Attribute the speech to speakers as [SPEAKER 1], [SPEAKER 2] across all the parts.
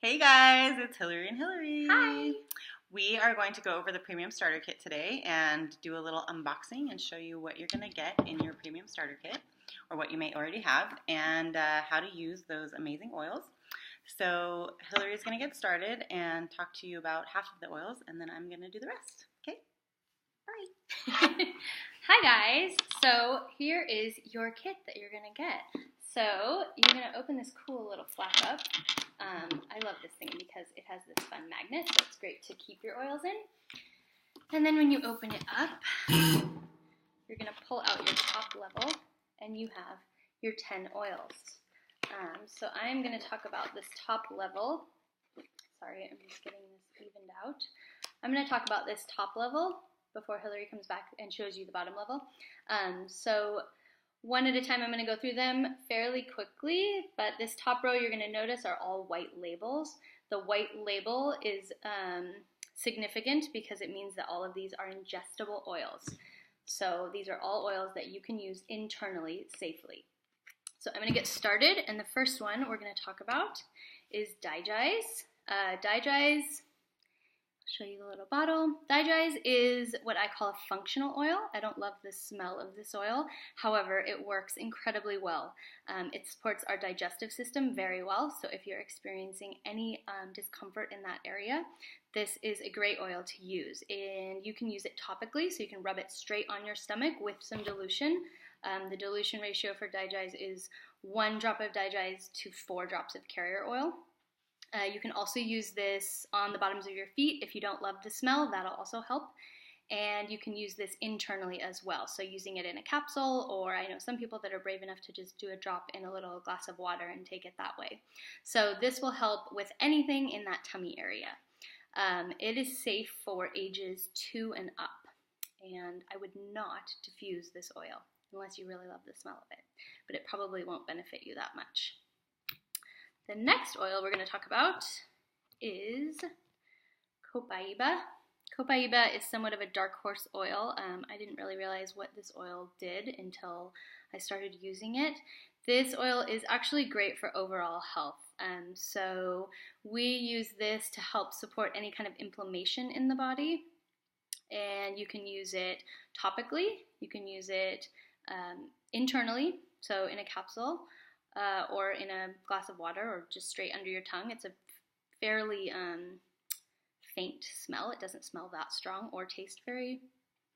[SPEAKER 1] Hey guys, it's Hillary and Hillary.
[SPEAKER 2] Hi.
[SPEAKER 1] We are going to go over the Premium Starter Kit today and do a little unboxing and show you what you're going to get in your Premium Starter Kit, or what you may already have, and how to use those amazing oils. So Hillary is going to get started and talk to you about half of the oils, and then I'm going to do the rest. Okay? Bye.
[SPEAKER 2] Hi guys. So here is your kit that you're going to get. So you're going to open this cool little flap up. I love this thing because it has this fun magnet, so it's great to keep your oils in. And then when you open it up, you're going to pull out your top level, and you have your 10 oils. So I'm going to talk about this top level. Sorry, I'm just getting this evened out. I'm going to talk about this top level before Hillary comes back and shows you the bottom level. So one at a time, I'm going to go through them fairly quickly, but this top row you're going to notice are all white labels. The white label is significant because it means that all of these are ingestible oils. So these are all oils that you can use internally safely. So I'm going to get started, and the first one we're going to talk about is Digize. Digize, I'll show you the little bottle. Digize is what I call a functional oil. I don't love the smell of this oil. However, it works incredibly well. It supports our digestive system very well. So if you're experiencing any discomfort in that area, this is a great oil to use. And you can use it topically, so you can rub it straight on your stomach with some dilution. The dilution ratio for Digize is 1 drop of Digize to 4 drops of carrier oil. You can also use this on the bottoms of your feet. If you don't love the smell, that'll also help. And you can use this internally as well. So using it in a capsule, or I know some people that are brave enough to just do a drop in a little glass of water and take it that way. So this will help with anything in that tummy area. It is safe for ages 2 and up. And I would not diffuse this oil unless you really love the smell of it. But it probably won't benefit you that much. The next oil we're going to talk about is Copaiba. Copaiba is somewhat of a dark horse oil. I didn't really realize what this oil did until I started using it. This oil is actually great for overall health. So we use this to help support any kind of inflammation in the body. And you can use it topically. You can use it internally, so in a capsule. Or in a glass of water, or just straight under your tongue. It's a fairly faint smell. It doesn't smell that strong or taste very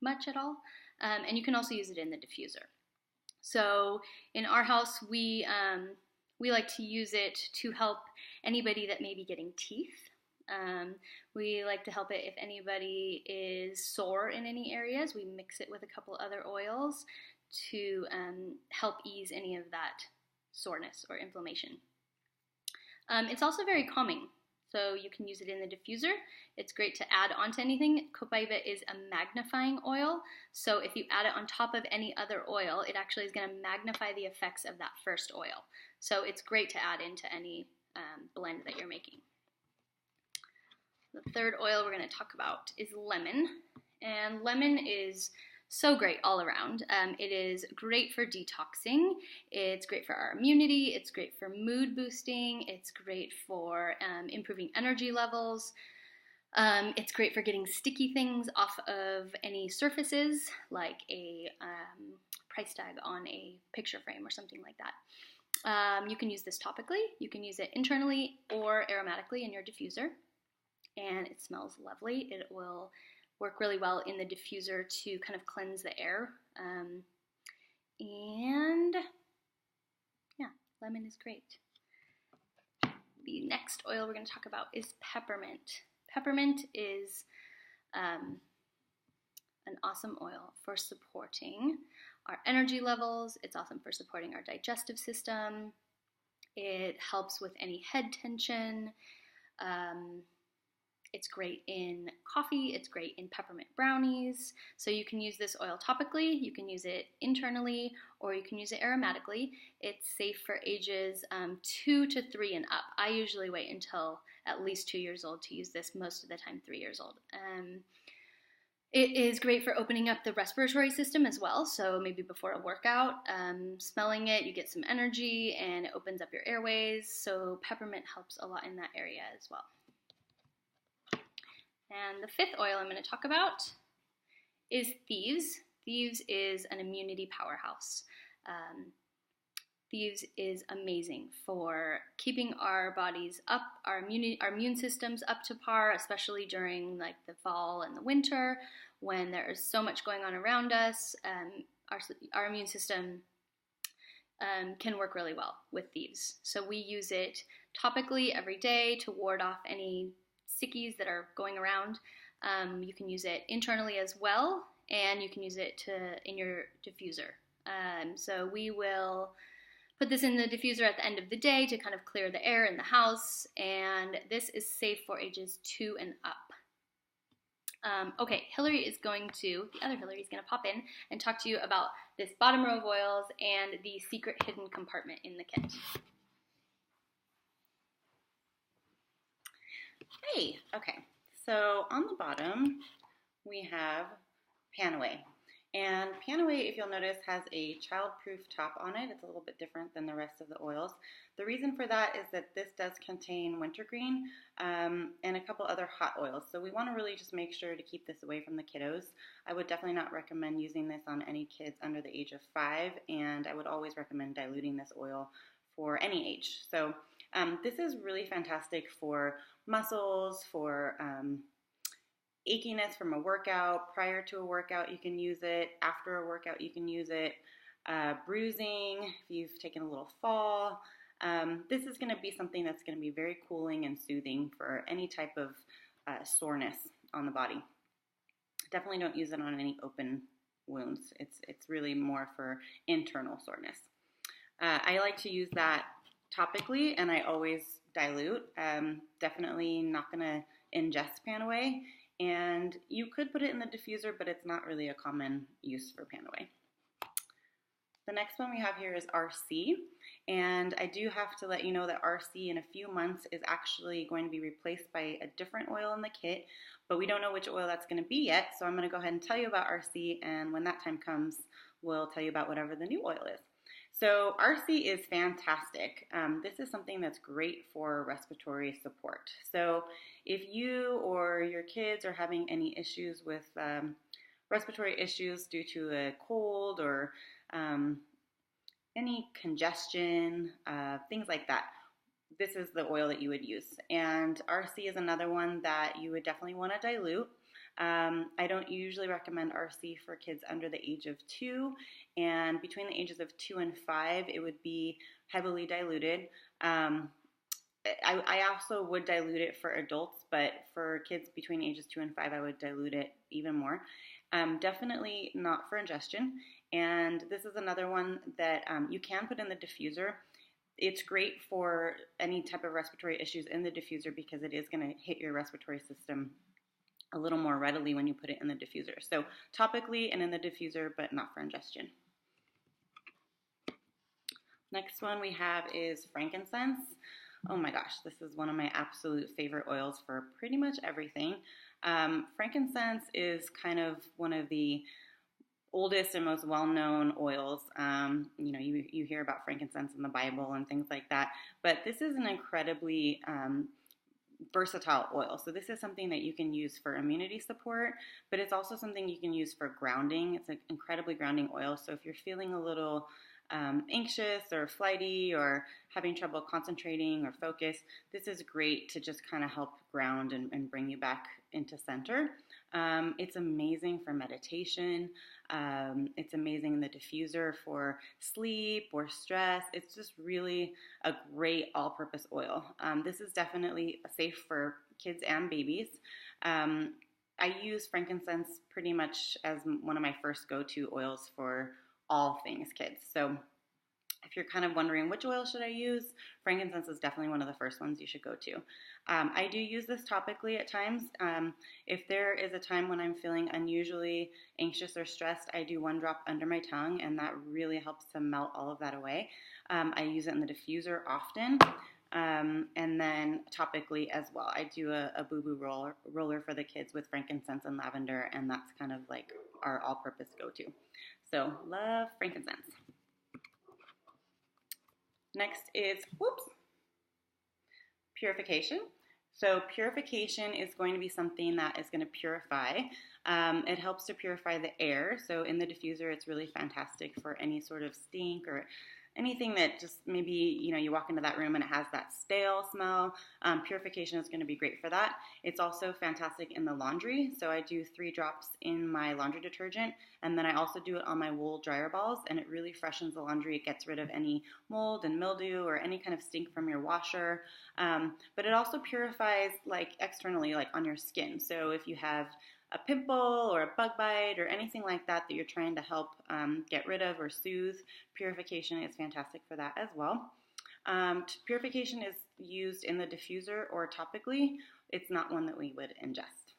[SPEAKER 2] much at all. And you can also use it in the diffuser. So in our house, we like to use it to help anybody that may be getting teeth. We like to help it if anybody is sore in any areas. We mix it with a couple other oils to help ease any of that soreness or inflammation. It's also very calming, so you can use it in the diffuser. It's great to add onto anything. Copaiba is a magnifying oil, so if you add it on top of any other oil, it actually is going to magnify the effects of that first oil. So it's great to add into any blend that you're making. The third oil we're going to talk about is lemon, and lemon is so great all around. It is great for detoxing. It's great for our immunity. It's great for mood boosting. It's great for improving energy levels. It's great for getting sticky things off of any surfaces, like a price tag on a picture frame or something like that. You can use this topically. You can use it internally or aromatically in your diffuser. And it smells lovely. It will work really well in the diffuser to kind of cleanse the air. And yeah, lemon is great. The next oil we're going to talk about is peppermint. Peppermint is an awesome oil for supporting our energy levels. It's awesome for supporting our digestive system. It helps with any head tension. It's great in coffee, it's great in peppermint brownies. So you can use this oil topically, you can use it internally, or you can use it aromatically. It's safe for ages 2 to 3 and up. I usually wait until at least 2 years old to use this, most of the time 3 years old. It is great for opening up the respiratory system as well. So maybe before a workout, smelling it, you get some energy and it opens up your airways. So peppermint helps a lot in that area as well. And the fifth oil I'm going to talk about is Thieves. Thieves is an immunity powerhouse. Thieves is amazing for keeping our bodies up, our immune systems up to par, especially during like the fall and the winter when there is so much going on around us. Our immune system can work really well with Thieves. So we use it topically every day to ward off any sickies that are going around. You can use it internally as well, and you can use it in your diffuser. So we will put this in the diffuser at the end of the day to kind of clear the air in the house, and this is safe for ages 2 and up. Okay, the other Hillary is going to pop in and talk to you about this bottom row of oils and the secret hidden compartment in the kit.
[SPEAKER 1] Hey, okay, so on the bottom we have Panaway. And Panaway, if you'll notice, has a child-proof top on it. It's a little bit different than the rest of the oils. The reason for that is that this does contain wintergreen and a couple other hot oils. So we want to really just make sure to keep this away from the kiddos. I would definitely not recommend using this on any kids under the age of 5, and I would always recommend diluting this oil for any age. So this is really fantastic for muscles, for achiness from a workout. Prior to a workout, you can use it. After a workout, you can use it. Bruising, if you've taken a little fall. This is going to be something that's going to be very cooling and soothing for any type of soreness on the body. Definitely don't use it on any open wounds. It's really more for internal soreness. I like to use that topically, and I always dilute. Definitely not going to ingest Panaway. And you could put it in the diffuser, but it's not really a common use for Panaway. The next one we have here is RC, and I do have to let you know that RC in a few months is actually going to be replaced by a different oil in the kit, but we don't know which oil that's going to be yet, so I'm going to go ahead and tell you about RC, and when that time comes, we'll tell you about whatever the new oil is. So RC is fantastic. This is something that's great for respiratory support. So if you or your kids are having any issues with respiratory issues due to a cold or any congestion, things like that, this is the oil that you would use. And RC is another one that you would definitely want to dilute. I don't usually recommend RC for kids under the age of 2, and between the ages of 2 and 5, it would be heavily diluted. I also would dilute it for adults, but for kids between ages 2 and 5, I would dilute it even more. Definitely not for ingestion, and this is another one that you can put in the diffuser. It's great for any type of respiratory issues in the diffuser because it is going to hit your respiratory system a little more readily when you put it in the diffuser. So topically and in the diffuser, but not for ingestion. Next one we have is frankincense. Oh my gosh, this is one of my absolute favorite oils for pretty much everything. Frankincense is kind of one of the oldest and most well-known oils. You hear about frankincense in the Bible and things like that, but this is an incredibly versatile oil. So this is something that you can use for immunity support, but it's also something you can use for grounding. It's an incredibly grounding oil. So if you're feeling a little anxious or flighty or having trouble concentrating or focus, this is great to just kind of help ground and bring you back into center. It's amazing for meditation. It's amazing in the diffuser for sleep or stress. It's just really a great all-purpose oil. This is definitely safe for kids and babies. I use frankincense pretty much as one of my first go-to oils for all things kids. So if you're kind of wondering which oil should I use, frankincense is definitely one of the first ones you should go to. I do use this topically at times. If there is a time when I'm feeling unusually anxious or stressed, I do 1 drop under my tongue, and that really helps to melt all of that away. I use it in the diffuser often. And then topically as well, I do a boo-boo roller for the kids with frankincense and lavender, and that's kind of like our all-purpose go-to. So love frankincense. Next is, purification. So purification is going to be something that is going to purify. It helps to purify the air. So in the diffuser, it's really fantastic for any sort of stink or anything that just maybe, you walk into that room and it has that stale smell. Purification is going to be great for that. It's also fantastic in the laundry. So I do 3 drops in my laundry detergent, and then I also do it on my wool dryer balls, and it really freshens the laundry. It gets rid of any mold and mildew or any kind of stink from your washer. But it also purifies like externally, like on your skin. So if you have a pimple or a bug bite or anything like that you're trying to help get rid of or soothe, purification is fantastic for that as well. Purification is used in the diffuser or topically. It's not one that we would ingest.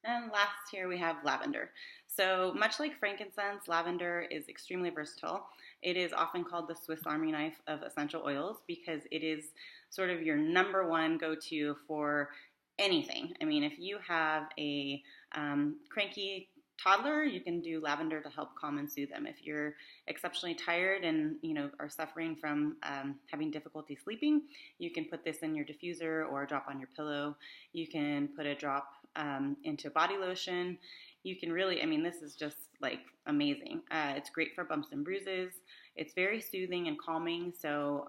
[SPEAKER 1] And last here we have lavender. So much like frankincense, lavender is extremely versatile. It is often called the Swiss Army knife of essential oils because it is sort of your number one go-to for anything. I mean, if you have a cranky toddler, you can do lavender to help calm and soothe them. If you're exceptionally tired and are suffering from having difficulty sleeping, you can put this in your diffuser or a drop on your pillow. You can put a drop into body lotion. You can really, this is just like amazing. It's great for bumps and bruises. It's very soothing and calming. So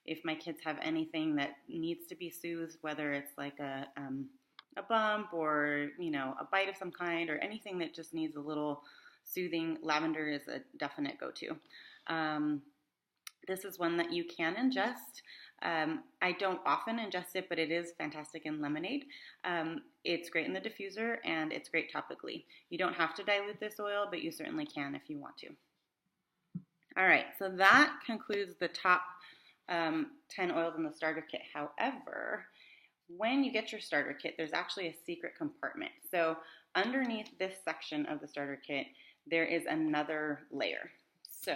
[SPEAKER 1] if my kids have anything that needs to be soothed, whether it's like a bump or a bite of some kind or anything that just needs a little soothing, lavender is a definite go-to. This is one that you can ingest. I don't often ingest it, but it is fantastic in lemonade. It's great in the diffuser, and it's great topically. You don't have to dilute this oil, but you certainly can if you want to. All right, so that concludes the top 10 oils in the starter kit. However, when you get your starter kit, there's actually a secret compartment. So underneath this section of the starter kit, there is another layer. So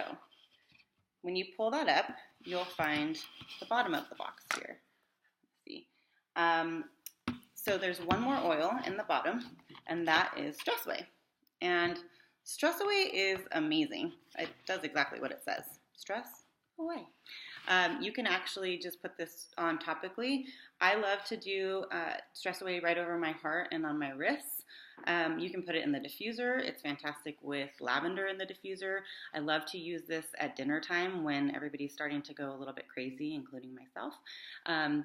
[SPEAKER 1] when you pull that up, you'll find the bottom of the box here. Let's see. So there's one more oil in the bottom, and that is Stress Away. And Stress Away is amazing. It does exactly what it says. Stress away. You can actually just put this on topically. I love to do Stress Away right over my heart and on my wrists. You can put it in the diffuser. It's fantastic with lavender in the diffuser. I love to use this at dinner time when everybody's starting to go a little bit crazy, including myself,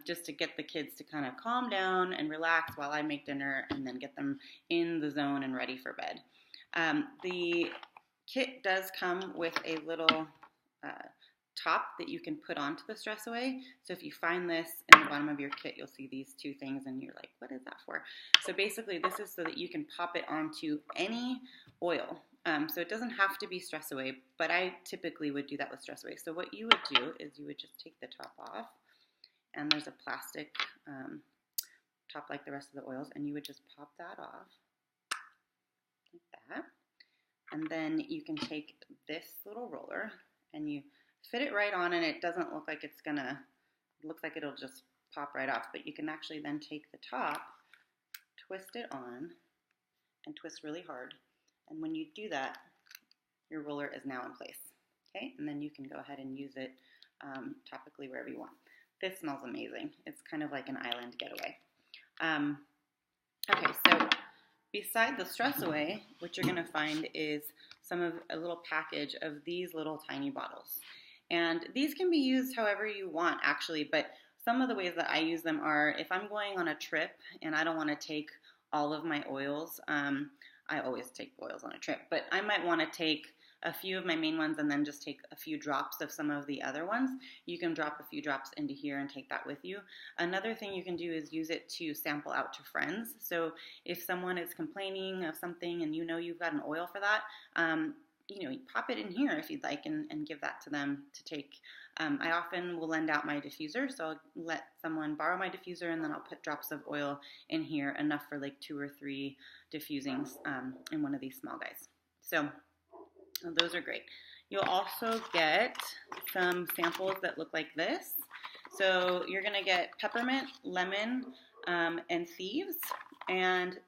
[SPEAKER 1] just to get the kids to kind of calm down and relax while I make dinner and then get them in the zone and ready for bed. The kit does come with a little top that you can put onto the Stress Away. So if you find this in the bottom of your kit, you'll see these 2 things and you're like, what is that for? So basically this is so that you can pop it onto any oil. So it doesn't have to be Stress Away, but I typically would do that with Stress Away. So what you would do is you would just take the top off, and there's a plastic top like the rest of the oils, and you would just pop that off like that. And then you can take this little roller and you fit it right on, and it doesn't look like it looks like it'll just pop right off, but you can actually then take the top, twist it on, and twist really hard. And when you do that, your roller is now in place. Okay, and then you can go ahead and use it topically wherever you want. This smells amazing. It's kind of like an island getaway. Okay, so beside the Stress Away, what you're going to find is a little package of these little tiny bottles. And these can be used however you want, actually, but some of the ways that I use them are if I'm going on a trip and I don't want to take all of my oils. I always take oils on a trip, but I might want to take a few of my main ones and then just take a few drops of some of the other ones. You can drop a few drops into here and take that with you. Another thing you can do is use it to sample out to friends. So if someone is complaining of something and you've got an oil for that, you pop it in here if you'd like and give that to them to take. I often will lend out my diffuser, so I'll let someone borrow my diffuser and then I'll put drops of oil in here, enough for like 2 or 3 diffusings in one of these small guys. So those are great. You'll also get some samples that look like this. So you're going to get peppermint, lemon, and thieves, and is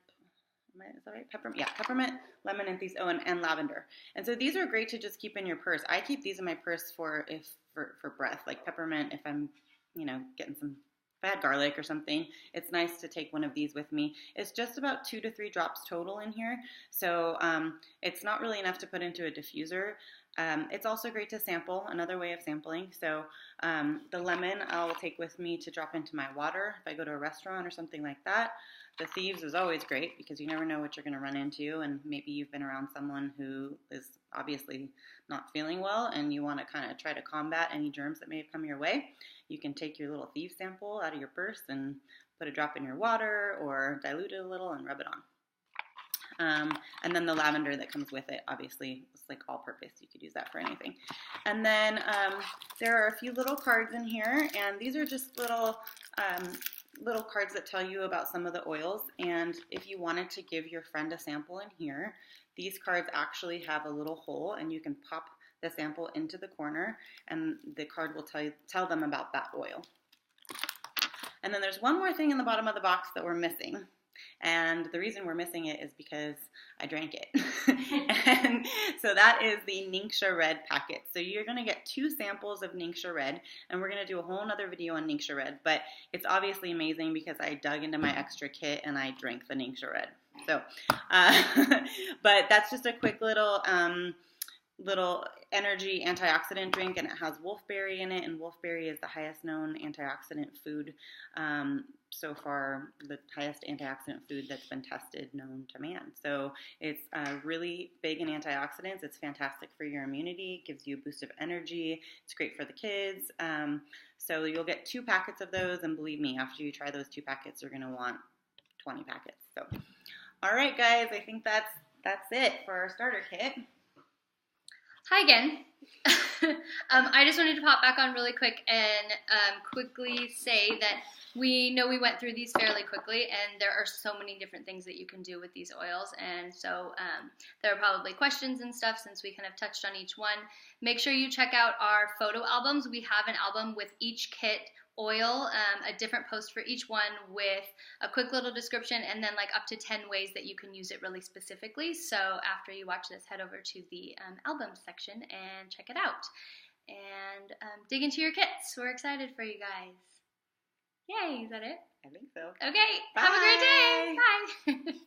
[SPEAKER 1] that right? Peppermint, lemon, and thieves. Oh, and lavender. And so these are great to just keep in your purse. I keep these in my purse for breath, like peppermint. If I'm, getting some bad garlic or something, it's nice to take one of these with me. It's just about 2 to 3 drops total in here, so it's not really enough to put into a diffuser. It's also great to sample, another way of sampling. So the lemon I'll take with me to drop into my water if I go to a restaurant or something like that. The thieves is always great because you never know what you're going to run into, and maybe you've been around someone who is obviously not feeling well and you want to kind of try to combat any germs that may have come your way. You can take your little thief sample out of your purse and put a drop in your water or dilute it a little and rub it on. And then the lavender that comes with it, obviously, it's like all purpose. You could use that for anything. And then there are a few little cards in here, and these are just little cards that tell you about some of the oils. And if you wanted to give your friend a sample in here, these cards actually have a little hole, and you can pop the sample into the corner, and the card will tell them about that oil. And then there's one more thing in the bottom of the box that we're missing. And the reason we're missing it is because I drank it. And so that is the Ningxia Red packet. So you're going to get 2 samples of Ningxia Red, and we're going to do a whole other video on Ningxia Red. But it's obviously amazing because I dug into my extra kit and I drank the Ningxia Red. So, but that's just a quick little energy antioxidant drink, and it has wolfberry in it, and wolfberry is the highest known antioxidant food so far, the highest antioxidant food that's been tested known to man. So it's really big in antioxidants. It's fantastic for your immunity, gives you a boost of energy. It's great for the kids. So you'll get 2 packets of those, and believe me, after you try those 2 packets, you're going to want 20 packets. So, all right, guys, I think that's it for our starter kit.
[SPEAKER 2] Hi again. I just wanted to pop back on really quick and quickly say that we know we went through these fairly quickly, and there are so many different things that you can do with these oils, and so there are probably questions and stuff since we kind of touched on each one. Make sure you check out our photo albums. We have an album with each kit oil, a different post for each one with a quick little description, and then like up to 10 ways that you can use it really specifically. So after you watch this, head over to the album section and check it out and dig into your kits. We're excited for you guys. Yay, is that it?
[SPEAKER 1] I think so.
[SPEAKER 2] Okay,
[SPEAKER 1] Bye.
[SPEAKER 2] have a great day. Bye.